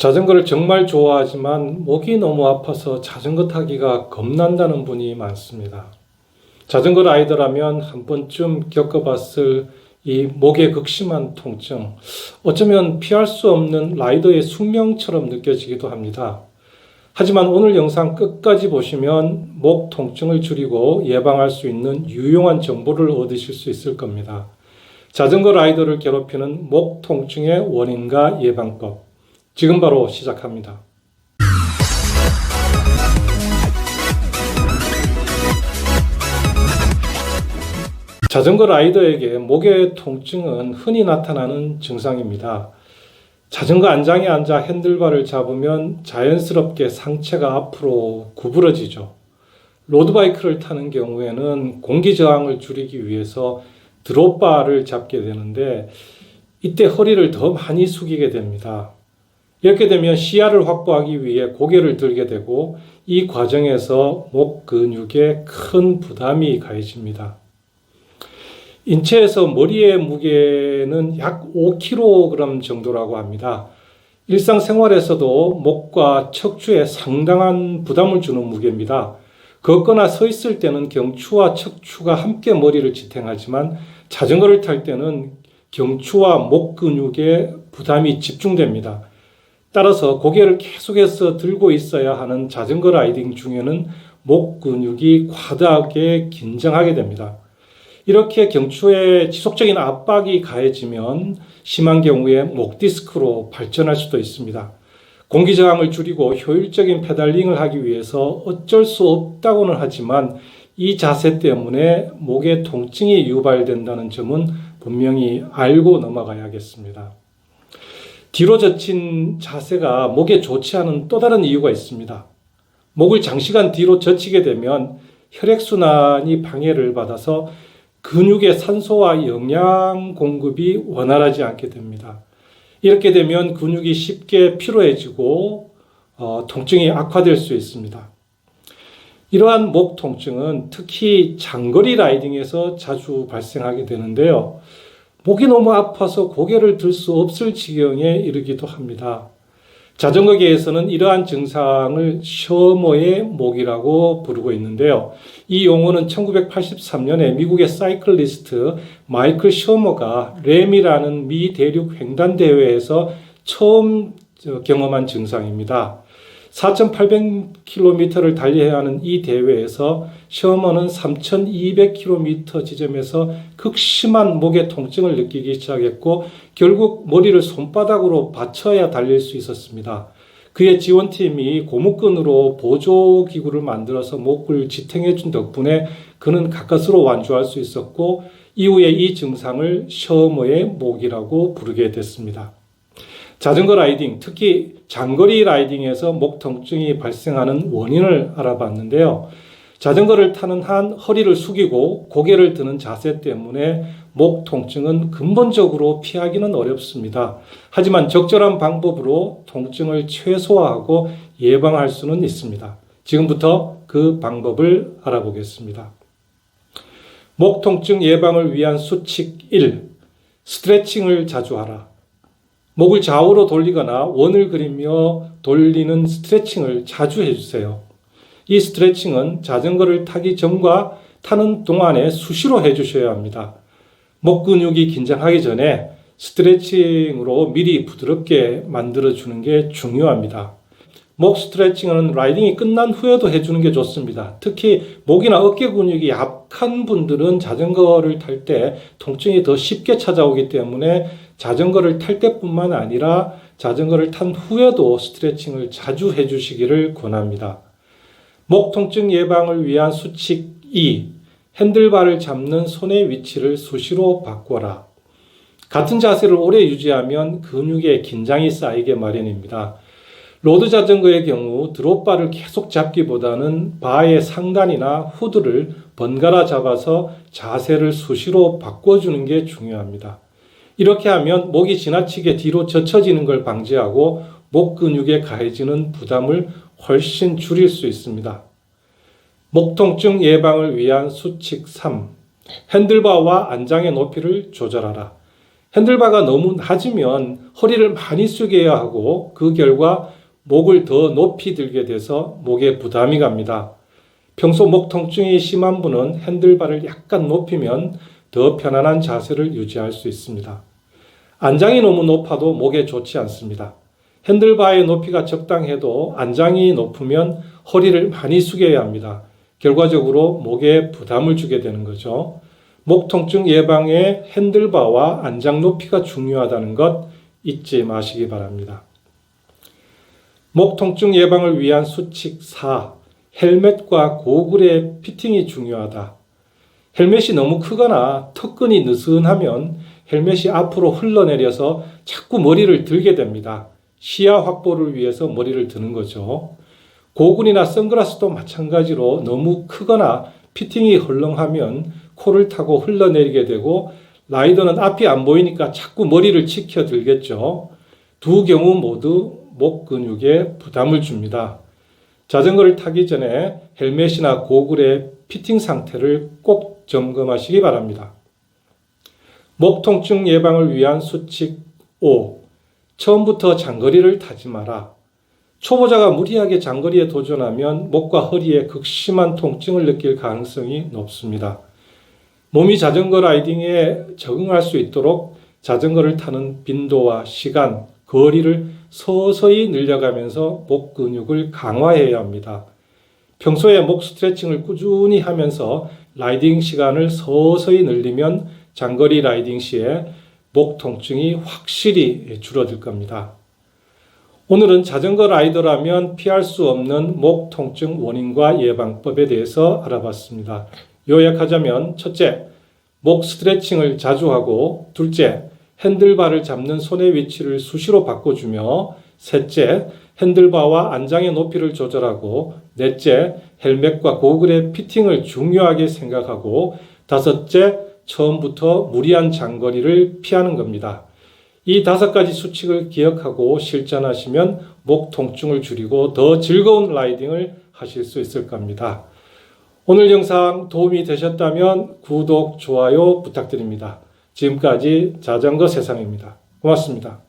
자전거를 정말 좋아하지만 목이 너무 아파서 자전거 타기가 겁난다는 분이 많습니다. 자전거 라이더라면 한 번쯤 겪어봤을 이 목의 극심한 통증, 어쩌면 피할 수 없는 라이더의 숙명처럼 느껴지기도 합니다. 하지만 오늘 영상 끝까지 보시면 목 통증을 줄이고 예방할 수 있는 유용한 정보를 얻으실 수 있을 겁니다. 자전거 라이더를 괴롭히는 목 통증의 원인과 예방법, 지금 바로 시작합니다. 자전거 라이더에게 목의 통증은 흔히 나타나는 증상입니다. 자전거 안장에 앉아 핸들바를 잡으면 자연스럽게 상체가 앞으로 구부러지죠. 로드바이크를 타는 경우에는 공기 저항을 줄이기 위해서 드롭바를 잡게 되는데 이때 허리를 더 많이 숙이게 됩니다. 이렇게 되면 시야를 확보하기 위해 고개를 들게 되고 이 과정에서 목 근육에 큰 부담이 가해집니다. 인체에서 머리의 무게는 약 5kg 정도라고 합니다. 일상생활에서도 목과 척추에 상당한 부담을 주는 무게입니다. 걷거나 서 있을 때는 경추와 척추가 함께 머리를 지탱하지만 자전거를 탈 때는 경추와 목 근육에 부담이 집중됩니다. 따라서 고개를 계속해서 들고 있어야 하는 자전거 라이딩 중에는 목 근육이 과다하게 긴장하게 됩니다. 이렇게 경추에 지속적인 압박이 가해지면 심한 경우에 목 디스크로 발전할 수도 있습니다. 공기 저항을 줄이고 효율적인 페달링을 하기 위해서 어쩔 수 없다고는 하지만 이 자세 때문에 목에 통증이 유발된다는 점은 분명히 알고 넘어가야겠습니다. 뒤로 젖힌 자세가 목에 좋지 않은 또 다른 이유가 있습니다. 목을 장시간 뒤로 젖히게 되면 혈액순환이 방해를 받아서 근육의 산소와 영양 공급이 원활하지 않게 됩니다. 이렇게 되면 근육이 쉽게 피로해지고 통증이 악화될 수 있습니다. 이러한 목 통증은 특히 장거리 라이딩에서 자주 발생하게 되는데요. 목이 너무 아파서 고개를 들 수 없을 지경에 이르기도 합니다. 자전거계에서는 이러한 증상을 셔머의 목이라고 부르고 있는데요. 이 용어는 1983년에 미국의 사이클리스트 마이클 셔머가 램이라는 미 대륙 횡단 대회에서 처음 경험한 증상입니다. 4,800km를 달려야 하는 이 대회에서 셔머는 3,200km 지점에서 극심한 목의 통증을 느끼기 시작했고 결국 머리를 손바닥으로 받쳐야 달릴 수 있었습니다. 그의 지원팀이 고무끈으로 보조기구를 만들어서 목을 지탱해 준 덕분에 그는 가까스로 완주할 수 있었고 이후에 이 증상을 셔머의 목이라고 부르게 됐습니다. 자전거 라이딩, 특히 장거리 라이딩에서 목 통증이 발생하는 원인을 알아봤는데요. 자전거를 타는 한 허리를 숙이고 고개를 드는 자세 때문에 목 통증은 근본적으로 피하기는 어렵습니다. 하지만 적절한 방법으로 통증을 최소화하고 예방할 수는 있습니다. 지금부터 그 방법을 알아보겠습니다. 목 통증 예방을 위한 수칙 1. 스트레칭을 자주 하라. 목을 좌우로 돌리거나 원을 그리며 돌리는 스트레칭을 자주 해주세요. 이 스트레칭은 자전거를 타기 전과 타는 동안에 수시로 해주셔야 합니다. 목 근육이 긴장하기 전에 스트레칭으로 미리 부드럽게 만들어주는 게 중요합니다. 목 스트레칭은 라이딩이 끝난 후에도 해주는 게 좋습니다. 특히 목이나 어깨 근육이 약한 분들은 자전거를 탈 때 통증이 더 쉽게 찾아오기 때문에 자전거를 탈 때뿐만 아니라 자전거를 탄 후에도 스트레칭을 자주 해주시기를 권합니다. 목 통증 예방을 위한 수칙 2. 핸들바를 잡는 손의 위치를 수시로 바꿔라. 같은 자세를 오래 유지하면 근육에 긴장이 쌓이게 마련입니다. 로드 자전거의 경우 드롭바를 계속 잡기보다는 바의 상단이나 후드를 번갈아 잡아서 자세를 수시로 바꿔주는 게 중요합니다. 이렇게 하면 목이 지나치게 뒤로 젖혀지는 걸 방지하고 목 근육에 가해지는 부담을 훨씬 줄일 수 있습니다. 목 통증 예방을 위한 수칙 3. 핸들바와 안장의 높이를 조절하라. 핸들바가 너무 낮으면 허리를 많이 숙여야 하고 그 결과 목을 더 높이 들게 돼서 목에 부담이 갑니다. 평소 목 통증이 심한 분은 핸들바를 약간 높이면 더 편안한 자세를 유지할 수 있습니다. 안장이 너무 높아도 목에 좋지 않습니다. 핸들바의 높이가 적당해도 안장이 높으면 허리를 많이 숙여야 합니다. 결과적으로 목에 부담을 주게 되는 거죠. 목 통증 예방에 핸들바와 안장 높이가 중요하다는 것 잊지 마시기 바랍니다. 목 통증 예방을 위한 수칙 4. 헬멧과 고글의 피팅이 중요하다. 헬멧이 너무 크거나 턱끈이 느슨하면 헬멧이 앞으로 흘러내려서 자꾸 머리를 들게 됩니다. 시야 확보를 위해서 머리를 드는 거죠. 고글이나 선글라스도 마찬가지로 너무 크거나 피팅이 헐렁하면 코를 타고 흘러내리게 되고 라이더는 앞이 안 보이니까 자꾸 머리를 치켜 들겠죠. 두 경우 모두 목 근육에 부담을 줍니다. 자전거를 타기 전에 헬멧이나 고글의 피팅 상태를 꼭 점검하시기 바랍니다. 목 통증 예방을 위한 수칙 5. 처음부터 장거리를 타지 마라. 초보자가 무리하게 장거리에 도전하면 목과 허리에 극심한 통증을 느낄 가능성이 높습니다. 몸이 자전거 라이딩에 적응할 수 있도록 자전거를 타는 빈도와 시간, 거리를 서서히 늘려가면서 목 근육을 강화해야 합니다. 평소에 목 스트레칭을 꾸준히 하면서 라이딩 시간을 서서히 늘리면 장거리 라이딩 시에 목 통증이 확실히 줄어들 겁니다. 오늘은 자전거 라이더라면 피할 수 없는 목 통증 원인과 예방법에 대해서 알아봤습니다. 요약하자면 첫째, 목 스트레칭을 자주 하고 둘째, 핸들바를 잡는 손의 위치를 수시로 바꿔주며 셋째, 핸들바와 안장의 높이를 조절하고 넷째, 헬멧과 고글의 피팅을 중요하게 생각하고 다섯째, 처음부터 무리한 장거리를 피하는 겁니다. 이 5가지 수칙을 기억하고 실천하시면 목 통증을 줄이고 더 즐거운 라이딩을 하실 수 있을 겁니다. 오늘 영상 도움이 되셨다면 구독, 좋아요 부탁드립니다. 지금까지 자전거 세상입니다. 고맙습니다.